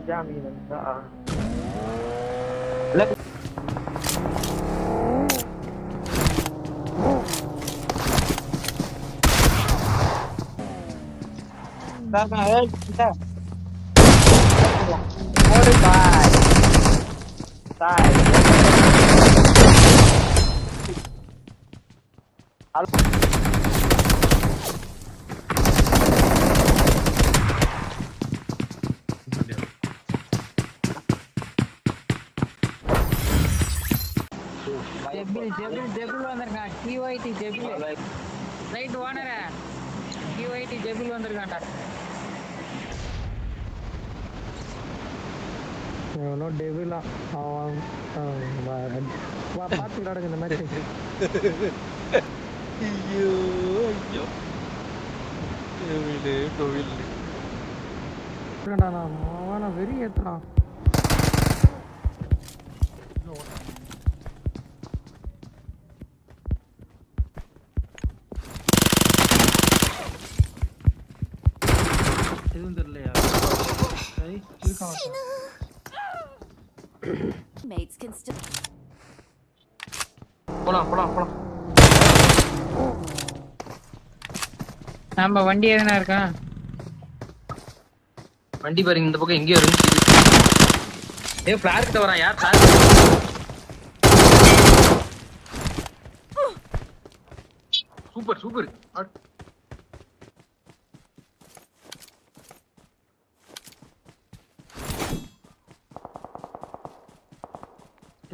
ஜாமீன் ஜெபில் வந்திருக்கான். QIT ஜெபில் ரைட் ஓனர QIT ஜெபில் வந்திருக்கான்டா. எவனோ டெவிலா அவன் வா பார்த்து நடங்க இந்த மேட்ச். ஐயோ ஐயோ டெவிலே டெவில் நான் அவன வெறி ஏத்துறான். எதுவும் தெரியலையா? Mates can still. போலாம் போலாம் போலாம். நம்ம வண்டி எதுனா இருக்கா? வண்டி பாருங்க இந்த பக்கம் எங்கேயோ இருந்துச்சு. ஏய் ஃபிளார் கிட்ட வரான் யார் ஃபிளார்? Super super.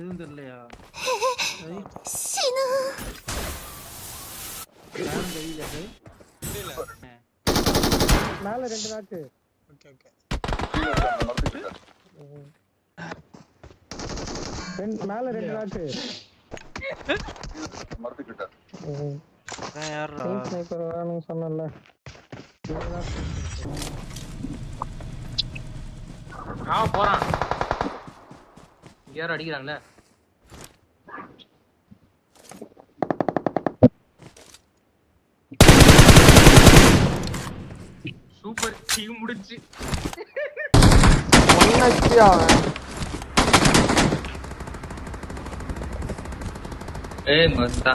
எதுவும் தெரியலையா? மேல ரெண்டு நாட்டு. ஓகே ஓகே மேல ரெண்டு நாட்டு. மறந்துக்கிட்ட யாரா ஸ்னைப்பர் வரான்னு சொன்னல. போறான். யாரும் அடிக்கிறாங்களே. சூப்பர் டீம் முடிச்சு. ஏய் மஸ்தா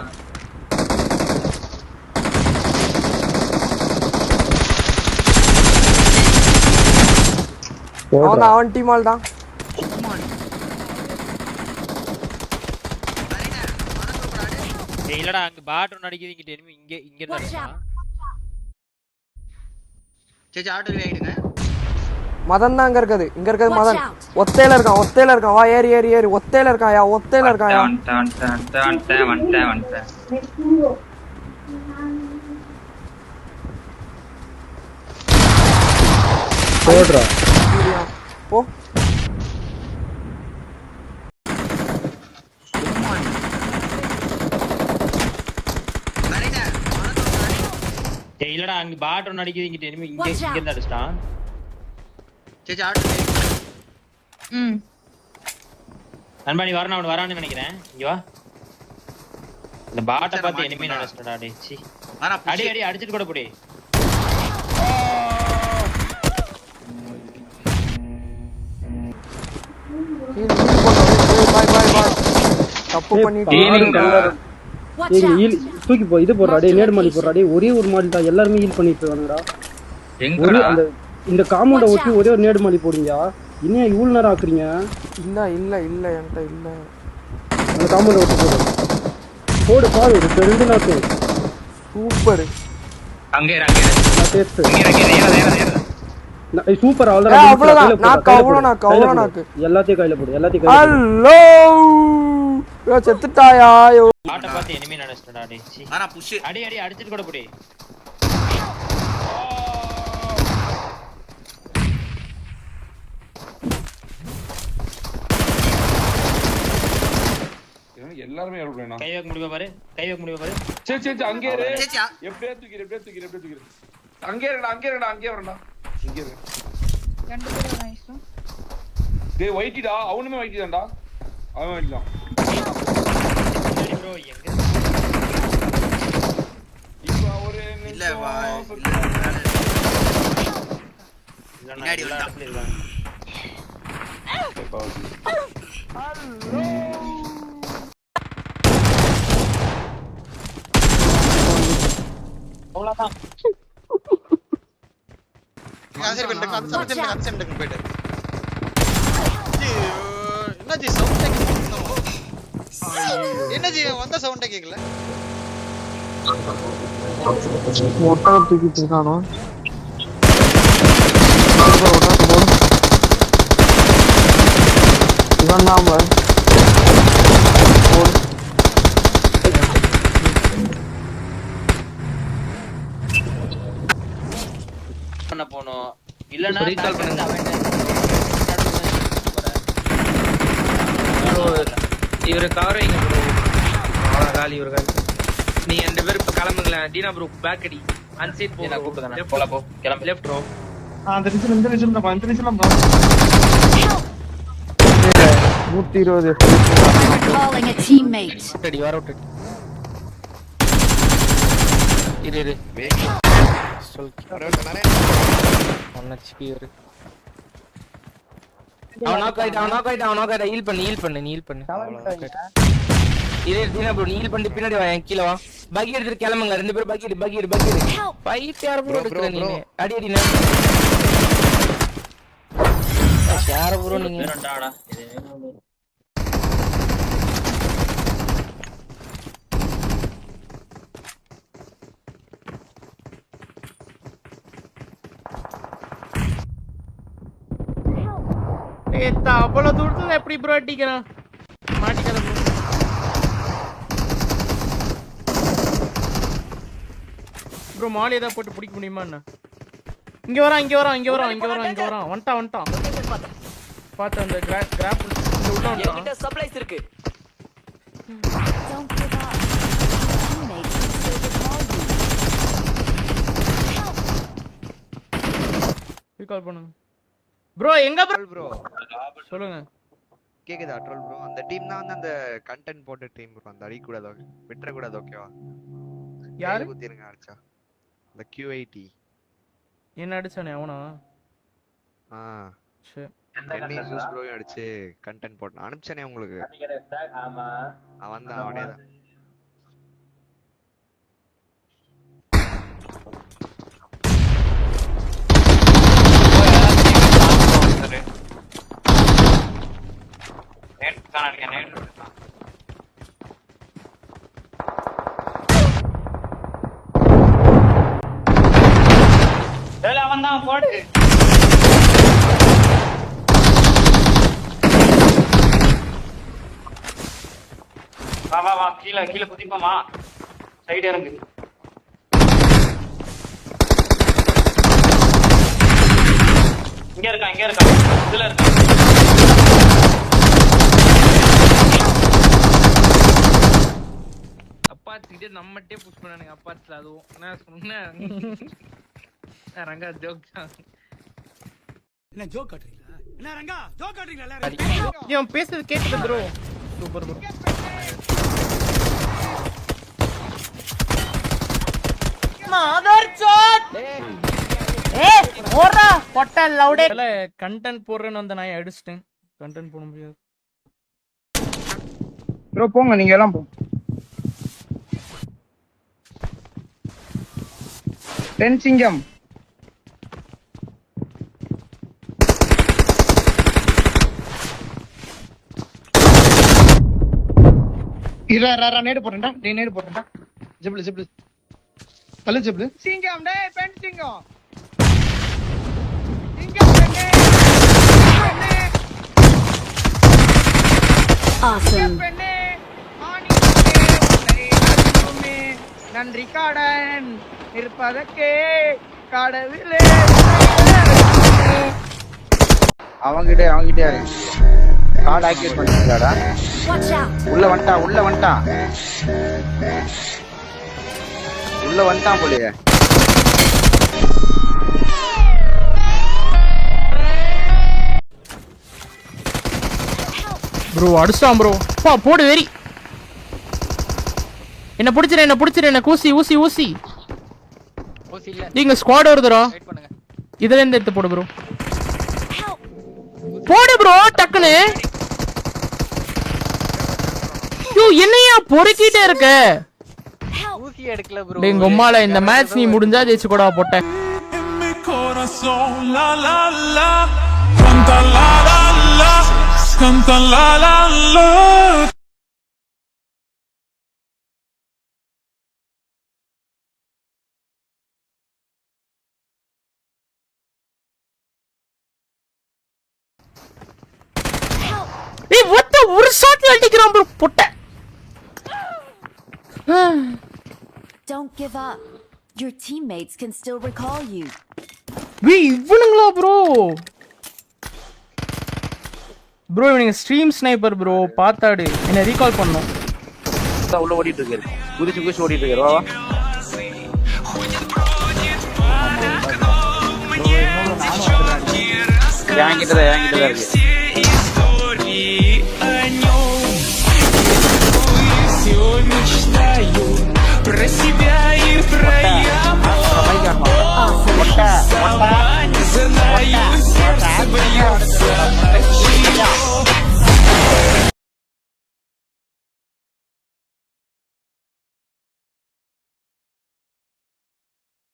அவன் டீம் ஆல் தான். இல்லடா அங்க பாட் ஒன்னு அடிக்குது. இங்க எனிமி இங்க இருந்தா சேச்சி ஆட்டோ ரைடுங்க. மதன் தான் இங்க இருக்குது மதன். ஒத்தையில இருக்கான் வா ஏறி ஒத்தையில இருக்கான் போடுறா போ. இல்லடா அங்க பாட் ஒன்னு அடிக்குது. இங்க எனிமி இங்க இருந்தா அடிச்சான். சேச்சி ஆட்டோ நண்பா நீ வரான்னு நினைக்கிறேன். இங்க வா. இந்த பாட்டை பார்த்து எனிமி நினைச்சிட்டடா. டேய் சி அடி அடிச்சிட்டு கூட போடி. தப்பு பண்ணிட்டு தூக்கி போ. இது போடுறா டேய். நேடு மாடி போடுறா டேய். ஒரே ஒரு மாடி தான் எல்லாரும் ஹீல் பண்ணிட்டு இருக்காங்கடா. அந்த இந்த காம்பவுண்ட ஒட்டி ஒரே ஒரு நேடு மாடி போடுங்க. இன்னும் இவ்வளவு நேரம் ஆக்குறீங்க? இல்ல என்கிட்ட இல்ல. அந்த காம்பவுண்ட ஒட்டி போடு பாரு. ரெண்டு நாக்கு சூப்பர். அங்கே சூப்பர். அவ்வளவுதான் நாக்கு. எல்லாத்தையும் கையில போடு. ஹலோ யோ செத்துட்டாயா? பாட்ட பார்த்து எனிமி நினைச்சிட்டடா. டேய் சி புஷ் அடி அடிச்சிட்டு கூட போடி. எல்லாரும் ஏறுறேனா? கை வைக்க முடியுமா பாரு. சரி அங்கே இரு. எப்படியே தூக்கிரு. அங்கே வரடா. இங்க இரு. ரெண்டு பேரும் நைஸ். டேய் வைட்டிடா. அவனுமே வைட்டிதான்டா. அவன் வைட்டிதான். ப்ரோ எங்க இப்போ ஒரு இல்ல வா இல்ல முன்னாடி வந்தா அவ்வளவுதான். சரி பண்ணிட்டு அந்த சென்டருக்கு போயிட்டு என்னஜி சவுண்ட் என்னஜி வந்த சவுண்டே கேட்கல ஒட்டா தூக்கிட்டு இருக்கானோ இவன் தான் பண்ண போனோம் இல்லனா ரீகால் பண்ணுங்க இவரு கவர் வைங்க ப்ரோ காலி இவரு காலி நீ ரெண்டு பேரும் இப்ப கிளம்புங்கள டீனா ப்ரோ பேக் அடி அன்சீட் போ நான் கூப்பிடுறேன் போல போ கிளம்பு லெஃப்ட் ரோ அந்த நிமிஷம் இந்த நிமிஷம் தான் 120 Calling a teammate. அடி வர விட்டு இரு சொல் ஒன் ஹெச்பி இரு அவன் நாக் ஆயிட்டான் ஹீல் பண்ணு நீ ஹீல் பண்ணு இதே டீனா ப்ரோ நீ ஹீல் பண்ணி பின்னாடி வா கீழ வா பக்கி எடுத்து கிளம்புங்க ரெண்டு பேரும் பக்கி எடு ஃபைட் யார் ப்ரோ எடுக்கற நீ அடி நான் யார் ப்ரோ நீங்க வேறடாடா ஏத்தா அவ்வளவு தூரத்துல எப்படி ப்ரோ அடிக்கிறான் மாட்டிக்காத ப்ரோ ப்ரோ மாலி ஏதா போட்டு பிடிக்க முடியுமா என்ன இங்க வரான் வந்துட்டான் பாத்து அந்த கிராப் இந்த உள்ள வந்துட்டான் சப்ளைஸ் இருக்கு Don't give up. Teammates can still recall you. Recall பண்ணுங்க ப்ரோ எங்க ப்ரோ சொல்லுங்க கேக்குதா ட்ரோல் ப்ரோ அந்த டீம் தான் வந்து அந்த கண்டென்ட் போட்ட டீம் ப்ரோ அந்த அடி கூடாது விட்டுற கூடாது ஓகேவா யாரு குத்திருங்க அடிச்சா அந்த QIT என்ன அடிச்சானே அவனா சரி என்னை ஜூஸ் ப்ரோ அடிச்சு கண்டென்ட் போட்டான் அனுப்பிச்சனே உங்களுக்கு ஆமா அவன் தான் அவனே தான் நேட் காணாதீங்க நேட் டேல அவன் தான் போடு வா கீழ குதிப்போமா சைடு இறங்கு இங்க இருக்கான் இதுல இருக்கான் அப்பாத்திட்டே நம்மட்டே புஷ் பண்ணானுங்க அப்பாத்துல அதுவும் நான் சொன்னேன் ரங்கா ஜோக் என்ன ஜோக் காட்றீங்களா என்ன ரங்கா ஜோக் காட்றீங்களா இவன் பேசுறது கேக்குது ப்ரோ சூப்பர் ப்ரோ மதர் சாட் ஏய் ஓடுறா பொட்ட லவுடே கண்டென்ட் போடுறேன்னு வந்த நான் அடிச்சிட்டேன் கண்டென்ட் போட முடியாது ப்ரோ போங்க நீங்க எல்லாம் போங்க சிங்கம் நேடு போட்டேன்டா நேடு போட்டேன்டா ஜிப்ளு கல்லு ஜிப்ளு சிங்கம் டேய் பெண் சிங்கம் Awesome. நன்றி காடன் இருப்பதற்கே கடவுளே அவங்கிட்டே கார்டு ஆக்டிவேட் பண்ணிட்டாடா Watch out. உள்ள வந்துட்டான் போலயே ப்ரோ அடிச்சான் ப்ரோ போடு வெரி என்ன பிடிச்சிரு ஊசி நீங்க ஸ்குவாட் வருதுடா இதுல இருந்து எடுத்து போடு ப்ரோ போடு ப்ரோ டக்குனு. யோ என்னையா பொறுக்கிட்டே இருக்க? ஊசி எடுக்கல ப்ரோ. டேய் உங்க அம்மால இந்த மேட்ச் நீ முடிஞ்சா ஜெயிச்சு கூட போட்டேன். ஏய் what ஒரு ஷாட்ல அடிக்குறான் ப்ரோ பொட்ட. Don't give up. Your teammates can still recall you. டேய் இவனுங்களா ப்ரோ? ப்ரோ இவனுங்க ஸ்ட்ரீம் ஸ்னைப்பர் ப்ரோ. பாத்தாடு என்ன ரீகால் பண்ணனும். உள்ள ஓடிட்டு இருக்காரு. குதிச்சு ஓடிட்டு இருக்காரு. வா வா. என்கிட்ட தான் இருக்கு.